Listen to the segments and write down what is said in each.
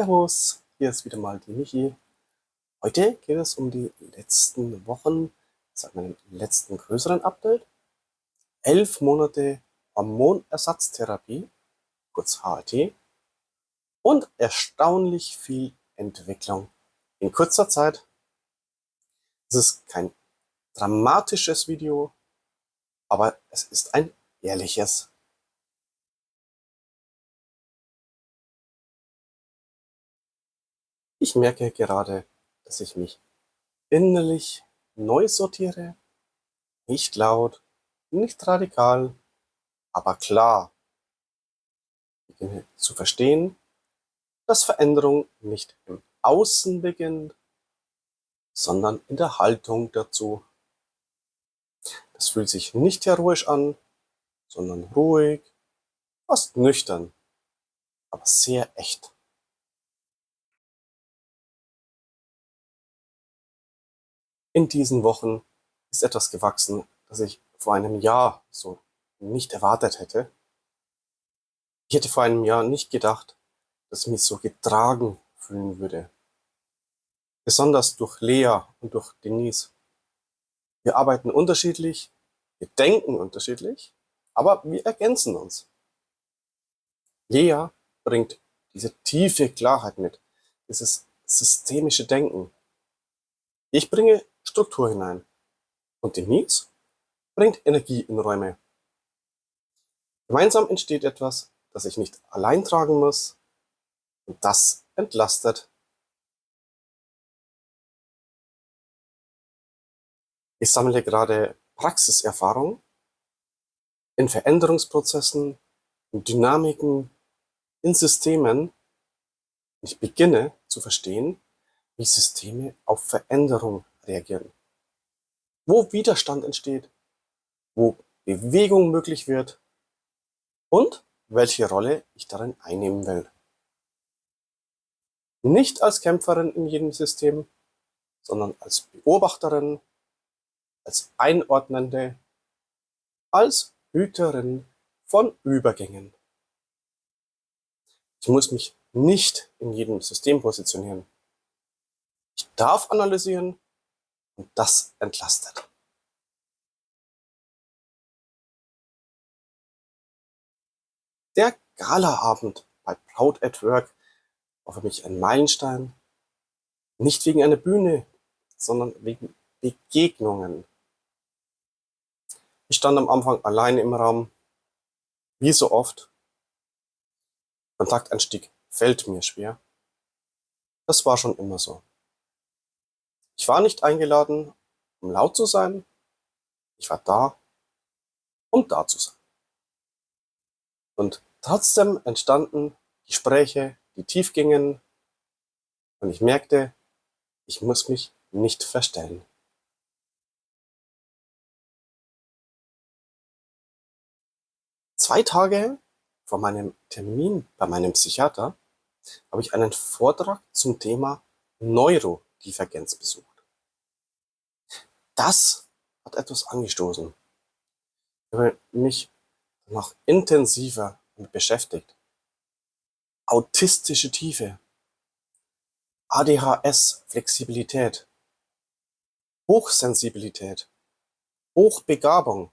Servus, hier ist wieder mal die Michi. Heute geht es um die letzten Wochen, seit meinem letzten größeren Update. 11 Monate Hormonersatztherapie, kurz HRT, und erstaunlich viel Entwicklung in kurzer Zeit. Es ist kein dramatisches Video, aber es ist ein ehrliches. Ich merke gerade, dass ich mich innerlich neu sortiere, nicht laut, nicht radikal, aber klar beginne zu verstehen, dass Veränderung nicht im Außen beginnt, sondern in der Haltung dazu. Das fühlt sich nicht heroisch an, sondern ruhig, fast nüchtern, aber sehr echt. In diesen Wochen ist etwas gewachsen, das ich vor einem Jahr so nicht erwartet hätte. Ich hätte vor einem Jahr nicht gedacht, dass ich mich so getragen fühlen würde. Besonders durch Lea und durch Denise. Wir arbeiten unterschiedlich, wir denken unterschiedlich, aber wir ergänzen uns. Lea bringt diese tiefe Klarheit mit, dieses systemische Denken. Ich bringe Struktur hinein und Denise bringt Energie in Räume. Gemeinsam entsteht etwas, das ich nicht allein tragen muss, und das entlastet. Ich sammle gerade Praxiserfahrung in Veränderungsprozessen, in Dynamiken, in Systemen. Ich beginne zu verstehen, wie Systeme auf Veränderung reagieren, wo Widerstand entsteht, wo Bewegung möglich wird und welche Rolle ich darin einnehmen will. Nicht als Kämpferin in jedem System, sondern als Beobachterin, als Einordnende, als Hüterin von Übergängen. Ich muss mich nicht in jedem System positionieren. Ich darf analysieren und das entlastet. Der Galaabend bei Proud at Work war für mich ein Meilenstein, nicht wegen einer Bühne, sondern wegen Begegnungen. Ich stand am Anfang alleine im Raum, wie so oft. Kontaktanstieg fällt mir schwer. Das war schon immer so. Ich war nicht eingeladen, um laut zu sein. Ich war da, um da zu sein. Und trotzdem entstanden Gespräche, die tief gingen. Und ich merkte, ich muss mich nicht verstellen. Zwei Tage vor meinem Termin bei meinem Psychiater habe ich einen Vortrag zum Thema Neurodivergenz besucht. Das hat etwas angestoßen. Ich habe mich noch intensiver damit beschäftigt. Autistische Tiefe, ADHS, Flexibilität, Hochsensibilität, Hochbegabung.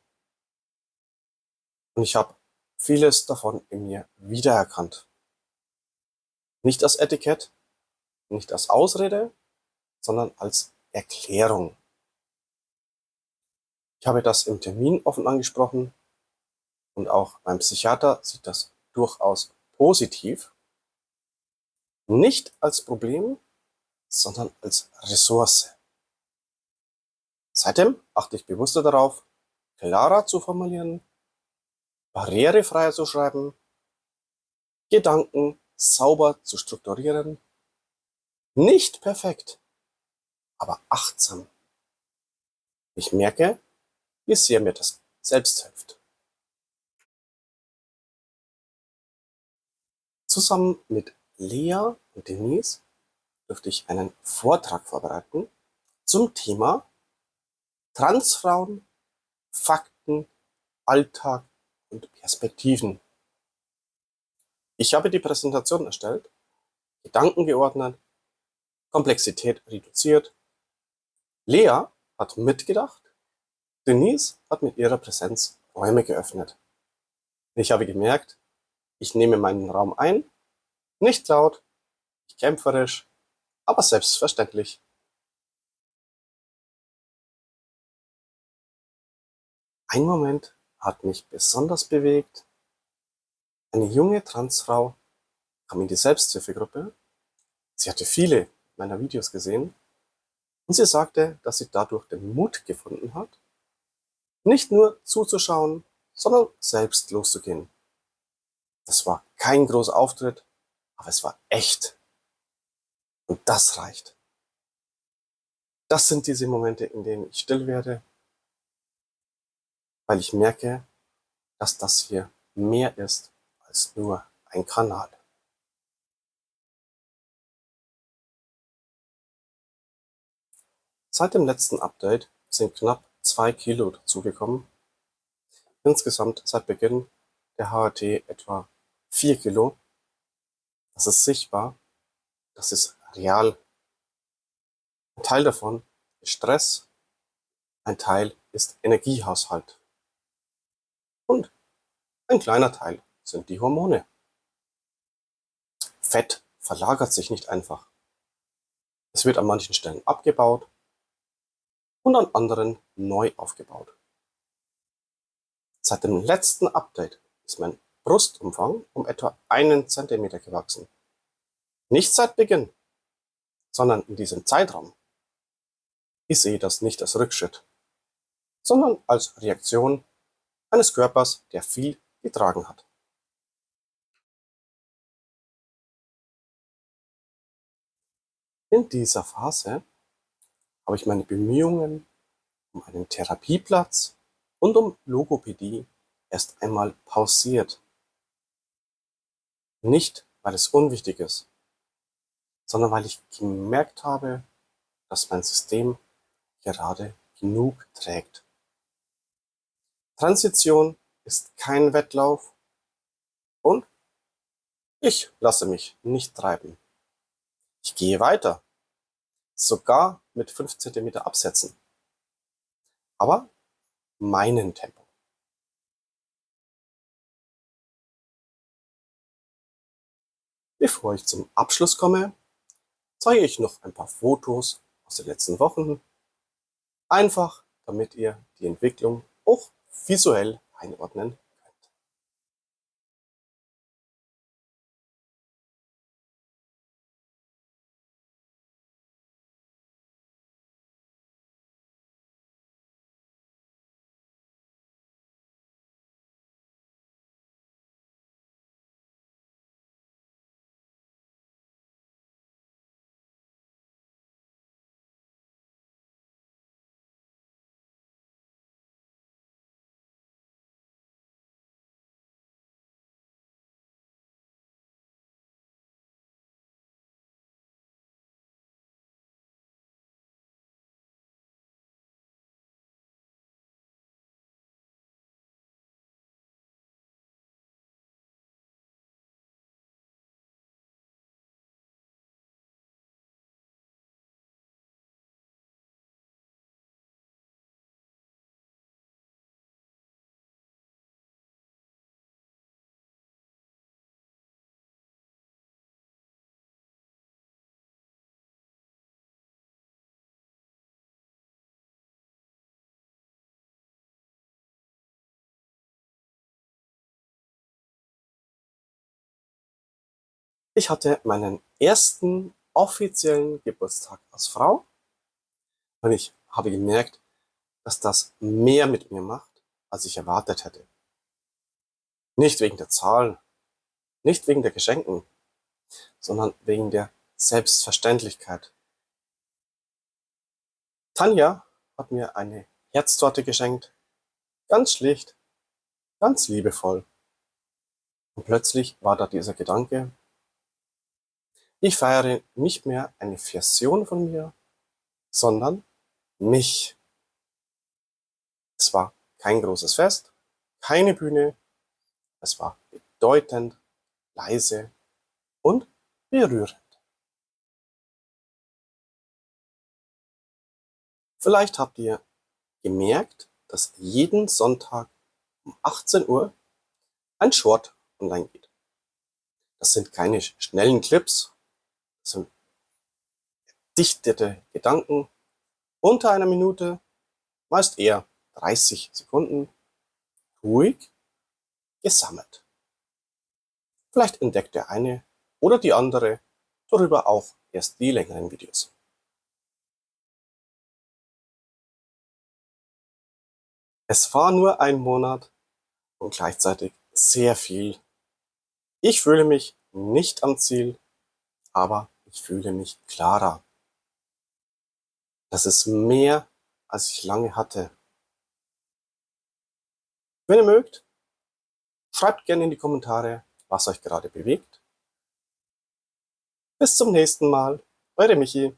Und ich habe vieles davon in mir wiedererkannt. Nicht als Etikett, nicht als Ausrede, sondern als Erklärung. Ich habe das im Termin offen angesprochen und auch mein Psychiater sieht das durchaus positiv. Nicht als Problem, sondern als Ressource. Seitdem achte ich bewusster darauf, klarer zu formulieren, barrierefreier zu schreiben, Gedanken sauber zu strukturieren. Nicht perfekt, aber achtsam. Ich merke, wie sehr mir das selbst hilft. Zusammen mit Lea und Denise durfte ich einen Vortrag vorbereiten zum Thema Transfrauen, Fakten, Alltag und Perspektiven. Ich habe die Präsentation erstellt, Gedanken geordnet, Komplexität reduziert. Lea hat mitgedacht, Denise hat mit ihrer Präsenz Räume geöffnet. Ich habe gemerkt, ich nehme meinen Raum ein, nicht laut, nicht kämpferisch, aber selbstverständlich. Ein Moment hat mich besonders bewegt. Eine junge Transfrau kam in die Selbsthilfegruppe. Sie hatte viele meiner Videos gesehen und sie sagte, dass sie dadurch den Mut gefunden hat, nicht nur zuzuschauen, sondern selbst loszugehen. Das war kein großer Auftritt, aber es war echt. Und das reicht. Das sind diese Momente, in denen ich still werde, weil ich merke, dass das hier mehr ist als nur ein Kanal. Seit dem letzten Update sind knapp 2 Kilo dazugekommen. Insgesamt seit Beginn der HRT etwa 4 Kilo. Das ist sichtbar, das ist real. Ein Teil davon ist Stress, ein Teil ist Energiehaushalt und ein kleiner Teil sind die Hormone. Fett verlagert sich nicht einfach. Es wird an manchen Stellen abgebaut und an anderen neu aufgebaut. Seit dem letzten Update ist mein Brustumfang um etwa 1 Zentimeter gewachsen. Nicht seit Beginn, sondern in diesem Zeitraum. Ich sehe das nicht als Rückschritt, sondern als Reaktion eines Körpers, der viel getragen hat. In dieser Phase habe ich meine Bemühungen um einen Therapieplatz und um Logopädie erst einmal pausiert. Nicht, weil es unwichtig ist, sondern weil ich gemerkt habe, dass mein System gerade genug trägt. Transition ist kein Wettlauf und ich lasse mich nicht treiben. Ich gehe weiter, sogar mit 5 Zentimeter Absätzen, aber meinen Tempo. Bevor ich zum Abschluss komme, zeige ich noch ein paar Fotos aus den letzten Wochen, einfach damit ihr die Entwicklung auch visuell einordnen könnt. Ich hatte meinen ersten offiziellen Geburtstag als Frau und ich habe gemerkt, dass das mehr mit mir macht, als ich erwartet hätte. Nicht wegen der Zahlen, nicht wegen der Geschenken, sondern wegen der Selbstverständlichkeit. Tanja hat mir eine Herztorte geschenkt, ganz schlicht, ganz liebevoll. Und plötzlich war da dieser Gedanke, ich feiere nicht mehr eine Version von mir, sondern mich. Es war kein großes Fest, keine Bühne, es war bedeutend, leise und berührend. Vielleicht habt ihr gemerkt, dass jeden Sonntag um 18 Uhr ein Short online geht. Das sind keine schnellen Clips, das sind dichtete Gedanken unter einer Minute, meist eher 30 Sekunden, ruhig gesammelt. Vielleicht entdeckt der eine oder die andere darüber auch erst die längeren Videos. Es war nur ein Monat und gleichzeitig sehr viel. Ich fühle mich nicht am Ziel, aber ich fühle mich klarer. Das ist mehr, als ich lange hatte. Wenn ihr mögt, schreibt gerne in die Kommentare, was euch gerade bewegt. Bis zum nächsten Mal, eure Michi.